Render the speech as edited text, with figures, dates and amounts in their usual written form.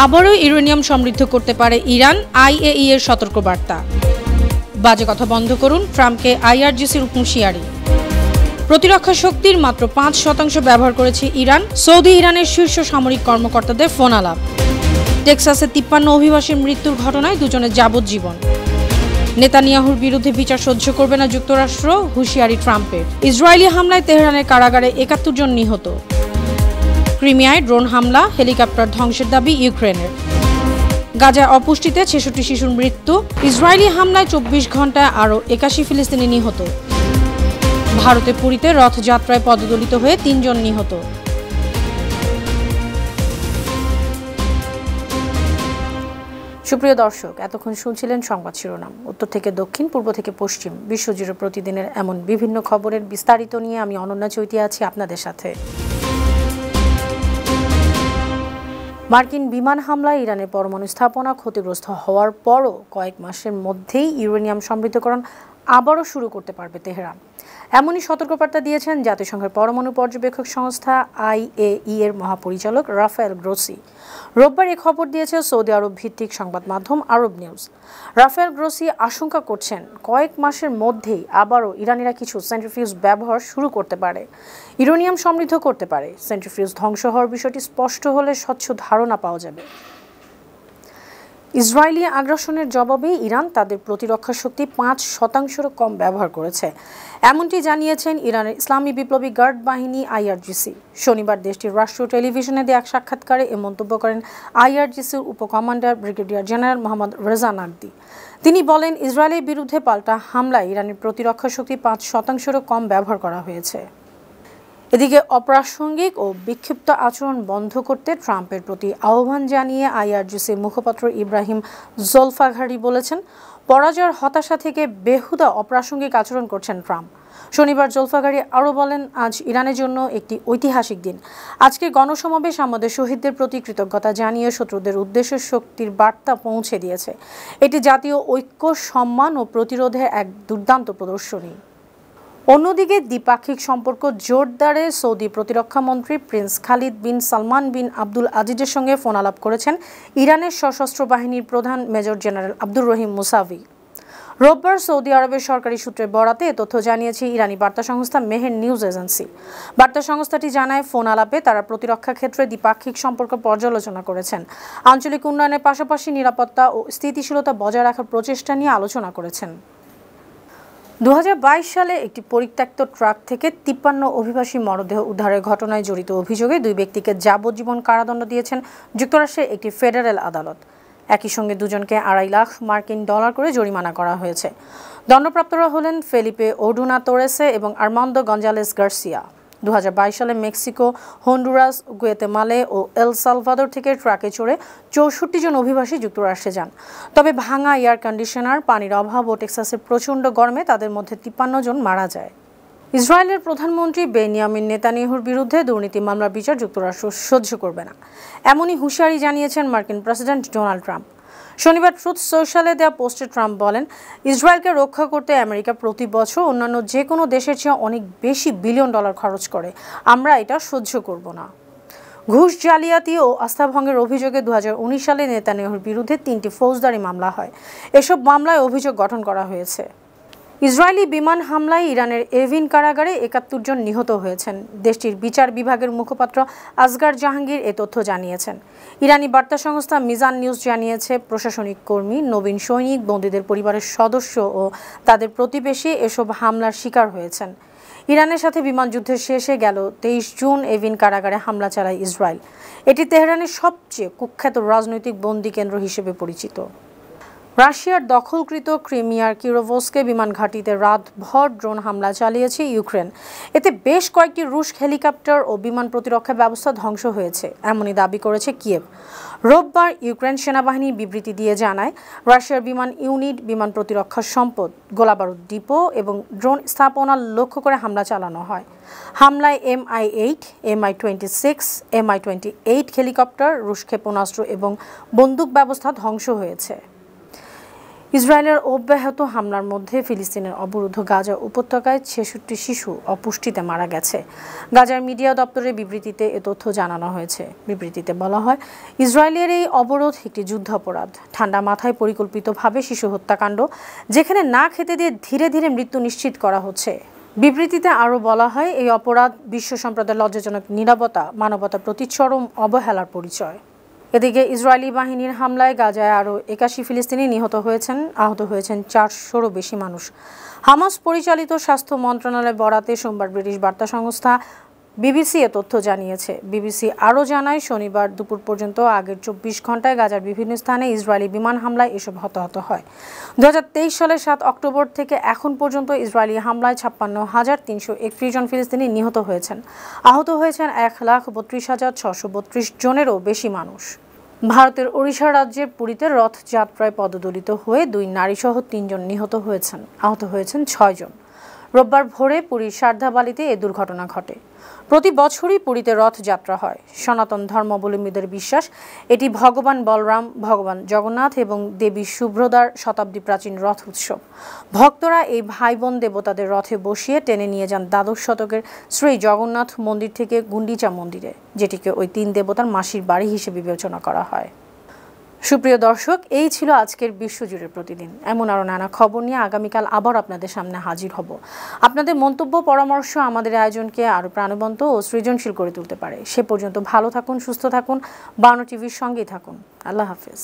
আবারও ইউরেনিয়াম সমৃদ্ধ করতে পারে ইরান, আইএই এর সতর্কবার্তা। বাজে কথা বন্ধ করুন, ট্রাম্পকে আইআরজিসির হুঁশিয়ারি। প্রতিরক্ষা শক্তির মাত্র 5% ব্যবহার করেছে ইরান, সৌদি ইরানের শীর্ষ সামরিক কর্মকর্তাদের ফোন আলাপ। টেক্সাসে 53 অভিবাসীর মৃত্যুর ঘটনায় দুজনের যাবজ্জীবন। নেতানিয়াহুর বিরুদ্ধে বিচার সহ্য করবে না যুক্তরাষ্ট্র, হুঁশিয়ারি ট্রাম্পের। ইসরায়েলি হামলায় তেহরানের কারাগারে 71 জন নিহত। ক্রিমিয়ায় ড্রোন হামলা, হেলিকপ্টার ধ্বংসের দাবি ইউক্রেনের। গাজায় অপুষ্টিতে 66 শিশুর মৃত্যু। ইসরায়েলি হামলায় 24 ঘন্টায় আরও 81 ফিলিস্তিনি নিহত। ভারতে পুরীতে রথযাত্রায় পদদলিত হয়ে 3 জন নিহত। সুপ্রিয় দর্শক, এতক্ষণ শুনছিলেন সংবাদ শিরোনাম। উত্তর থেকে দক্ষিণ, পূর্ব থেকে পশ্চিম, বিশ্বজুড়ে প্রতিদিনের এমন বিভিন্ন খবরের বিস্তারিত নিয়ে আমি অনন্যা চৈতি আছি আপনাদের সাথে। মার্কিন বিমান হামলায় ইরানের পরমাণু স্থাপনা ক্ষতিগ্রস্ত হওয়ার পরও কয়েক মাসের মধ্যেই ইউরেনিয়াম সমৃদ্ধকরণ আবারও শুরু করতে পারবে তেহরান। এমনই সতর্কবার্তা দিয়েছেন জাতিসংঘের পরমাণু পর্যবেক্ষক সংস্থা আইএই এর মহাপরিচালক রাফায়েল গ্রোসি। রোববার এই খবর দিয়েছে সৌদি আরব ভিত্তিক সংবাদ মাধ্যম আরব নিউজ। রাফায়েল গ্রোসি আশঙ্কা করছেন কয়েক মাসের মধ্যেই আবারও ইরানিরা কিছু সেন্ট্রিফিউজ ব্যবহার শুরু করতে পারে, ইউরেনিয়াম সমৃদ্ধ করতে পারে। সেন্ট্রিফিউজ ধ্বংস হওয়ার বিষয়টি স্পষ্ট হলে স্বচ্ছ ধারণা পাওয়া যাবে। ইসরায়েলি আগ্রাসনের জবাবে ইরান তাদের প্রতিরক্ষা শক্তি 5%-ও কম ব্যবহার করেছে, এমনটি জানিয়েছেন ইরানের ইসলামী বিপ্লবী গার্ড বাহিনী আইআরজিসি। শনিবার দেশটির রাষ্ট্রীয় টেলিভিশনে দেওয়া এক সাক্ষাৎকারে এ মন্তব্য করেন আইআরজিসির উপকমান্ডার brigadier general Mohammad Reza Naqdi. তিনি বলেন, ইসরায়েলের বিরুদ্ধে পাল্টা হামলায় ইরানের প্রতিরক্ষা শক্তি 5%-এরও কম ব্যবহার করা হয়েছে। এদিকে অপ্রাসঙ্গিক ও বিক্ষিপ্ত আচরণ বন্ধ করতে ট্রাম্পের প্রতি আহ্বান জানিয়ে আইআরজিসির মুখপাত্র ইব্রাহিম জোলফাঘারি বলেছেন, পরাজয়ের হতাশা থেকে বেহুদা অপ্রাসঙ্গিক আচরণ করছেন ট্রাম্প। শনিবার জোলফাঘারি আরও বলেন, আজ ইরানের জন্য একটি ঐতিহাসিক দিন। আজকের গণসমাবেশ আমাদের শহীদদের প্রতি কৃতজ্ঞতা জানিয়ে শত্রুদের উদ্দেশ্যে শক্তির বার্তা পৌঁছে দিয়েছে। এটি জাতীয় ঐক্য, সম্মান ও প্রতিরোধের এক দুর্দান্ত প্রদর্শনী। অন্যদিকে দ্বিপাক্ষিক সম্পর্ক জোরদারে সৌদি প্রতিরক্ষা মন্ত্রী প্রিন্স খালিদ বিন সালমান বিন আব্দুল আজিজের সঙ্গে ফোন আলাপ করেছেন ইরানের সশস্ত্র বাহিনীর প্রধান major general Abdur Rahim Musavi. রোববার সৌদি আরবের সরকারি সূত্রের বরাতে এ তথ্য জানিয়েছে ইরানি বার্তা সংস্থা মেহের নিউজ এজেন্সি। বার্তা সংস্থাটি জানায়, ফোন আলাপে তারা প্রতিরক্ষা ক্ষেত্রে দ্বিপাক্ষিক সম্পর্ক পর্যালোচনা করেছেন, আঞ্চলিক উন্নয়নের পাশাপাশি নিরাপত্তা ও স্থিতিশীলতা বজায় রাখার প্রচেষ্টা নিয়ে আলোচনা করেছেন। 2022 সালে একটি পরিত্যক্ত ট্রাক থেকে 53 অভিবাসী মরদেহ উদ্ধারের ঘটনায় জড়িত অভিযোগে 2 ব্যক্তিকে যাবজ্জীবন কারাদণ্ড দিয়েছেন যুক্তরাষ্ট্রের একটি ফেডারেল আদালত। একই সঙ্গে দুজনকে $2.5 লাখ মার্কিন ডলার করে জরিমানা করা হয়েছে। দণ্ডপ্রাপ্তরা হলেন ফেলিপে ওডুনা তোরেসে এবং আর্মান্দো গঞ্জালেস গার্সিয়া। 2022 সালে মেক্সিকো, হন্ডুরাস, গুয়েতেমালে ও এল সালভাদর থেকে ট্রাকে চড়ে 64 জন অভিবাসী যুক্তরাষ্ট্রে যান। তবে ভাঙা এয়ার কন্ডিশনার, পানির অভাব ও টেক্সাসের প্রচণ্ড গরমে তাদের মধ্যে 53 জন মারা যায়। ইসরায়েলের প্রধানমন্ত্রী বেনিয়ামিন নেতানিয়াহুর বিরুদ্ধে দুর্নীতি মামলার বিচার যুক্তরাষ্ট্র সহ্য করবে না, এমনই হুঁশিয়ারি জানিয়েছেন মার্কিন প্রেসিডেন্ট ডোনাল্ড ট্রাম্প। শনিবার ট্রুথ সোশ্যালে দেওয়া পোস্টে ট্রাম্প বলেন, ইসরায়েলকে রক্ষা করতে আমেরিকা প্রতি বছর অন্যান্য যে কোনো দেশের চেয়ে অনেক বেশি বিলিয়ন ডলার খরচ করে। আমরা এটা সহ্য করব না। ঘুষ, জালিয়াতি ও আস্থাভঙ্গের অভিযোগে 2019 সালে নেতানিয়াহুর বিরুদ্ধে 3টি ফৌজদারি মামলা হয়। এসব মামলায় অভিযোগ গঠন করা হয়েছে। ইসরায়েলি বিমান হামলায় ইরানের এভিন কারাগারে 71 জন নিহত হয়েছেন। দেশটির বিচার বিভাগের মুখপাত্র আসগার জাহাঙ্গীর এ তথ্য জানিয়েছেন। ইরানি বার্তা সংস্থা মিজান নিউজ জানিয়েছে, প্রশাসনিক কর্মী, নবীন সৈনিক, বন্দীদের পরিবারের সদস্য ও তাদের প্রতিবেশী এসব হামলার শিকার হয়েছেন। ইরানের সাথে বিমান যুদ্ধের শেষে গেল 23 জুন এভিন কারাগারে হামলা চালায় ইসরায়েল। এটি তেহরানের সবচেয়ে কুখ্যাত রাজনৈতিক বন্দী কেন্দ্র হিসেবে পরিচিত। রাশিয়ার দখলকৃত ক্রিমিয়ার কিরোভস্কে বিমান ঘাঁটিতে রাতভর ড্রোন হামলা চালিয়েছে ইউক্রেন। এতে বেশ কয়েকটি রুশ হেলিকপ্টার ও বিমান প্রতিরক্ষা ব্যবস্থা ধ্বংস হয়েছে, এমনই দাবি করেছে কিয়েভ। রোববার ইউক্রেন সেনাবাহিনী বিবৃতি দিয়ে জানায়, রাশিয়ার বিমান ইউনিট, বিমান প্রতিরক্ষা সম্পদ, গোলাবারুদ ডিপো এবং ড্রোন স্থাপনা লক্ষ্য করে হামলা চালানো হয়। হামলায় MI-8, MI-26, MI-28 হেলিকপ্টার, রুশ ক্ষেপণাস্ত্র এবং বন্দুক ব্যবস্থা ধ্বংস হয়েছে। ইসরায়েলের অব্যাহত হামলার মধ্যে ফিলিস্তিনের অবরুদ্ধ গাজা উপত্যকায় ৬৬ শিশু অপুষ্টিতে মারা গেছে। গাজার মিডিয়া দপ্তরের বিবৃতিতে এ তথ্য জানানো হয়েছে। বিবৃতিতে বলা হয়, ইসরায়েলের এই অবরোধ একটি যুদ্ধাপরাধ, ঠান্ডা মাথায় পরিকল্পিতভাবে শিশু হত্যাকাণ্ড, যেখানে না খেতে দিয়ে ধীরে ধীরে মৃত্যু নিশ্চিত করা হচ্ছে। বিবৃতিতে আরও বলা হয়, এই অপরাধ বিশ্ব সম্প্রদায়ের লজ্জাজনক নীরবতা, মানবতার প্রতি চরম অবহেলার পরিচয়। এদিকে ইসরায়েলি বাহিনীর হামলায় গাজায় আরও ৮১ ফিলিস্তিনি নিহত হয়েছেন, আহত হয়েছেন ৪০০রও বেশি মানুষ। হামাস পরিচালিত স্বাস্থ্য মন্ত্রণালয় বরাতে সোমবার ব্রিটিশ বার্তা সংস্থা বিবিসি এ তথ্য জানিয়েছে। বিবিসি আরও জানায়, শনিবার দুপুর পর্যন্ত আগের ২৪ ঘন্টায় গাজার বিভিন্ন স্থানে ইসরায়েলি বিমান হামলায় এসব হতাহত হয়। ২০২৩ সালের ৭ অক্টোবর থেকে এখন পর্যন্ত ইসরায়েলি হামলায় ৫৬,৩৩১ জন ফিলিস্তিনি নিহত হয়েছেন। আহত হয়েছেন ১,৩২,৬৩২ জনেরও বেশি মানুষ। ভারতের ওড়িশা রাজ্যের পুরীতে রথযাত্রায় পদদলিত হয়ে ২ নারীসহ ৩ জন নিহত হয়েছেন, আহত হয়েছেন ৬ জন। রোববার ভোরে পুরীর সারদাবালিতে এ দুর্ঘটনা ঘটে। প্রতি বছরই পুরীতে রথযাত্রা হয়। সনাতন ধর্মাবলম্বীদের বিশ্বাস, এটি ভগবান বলরাম, ভগবান জগন্নাথ এবং দেবী সুভদ্রার শতাব্দী প্রাচীন রথ উৎসব। ভক্তরা এই ভাই বোন দেবতাদের রথে বসিয়ে টেনে নিয়ে যান দ্বাদশ শতকের শ্রী জগন্নাথ মন্দির থেকে গুন্ডিচা মন্দিরে, যেটিকে ওই ৩ দেবতার মাসির বাড়ি হিসেবে বিবেচনা করা হয়। সুপ্রিয় দর্শক, এই ছিল আজকের বিশ্বজুড়ে প্রতিদিন। এমন আরও নানা খবর নিয়ে আগামীকাল আবার আপনাদের সামনে হাজির হব। আপনাদের মন্তব্য, পরামর্শ আমাদের আয়োজনকে আরও প্রাণবন্ত ও সৃজনশীল করে তুলতে পারে। সে পর্যন্ত ভালো থাকুন, সুস্থ থাকুন, ৫২ টিভির সঙ্গেই থাকুন। আল্লাহ হাফেজ।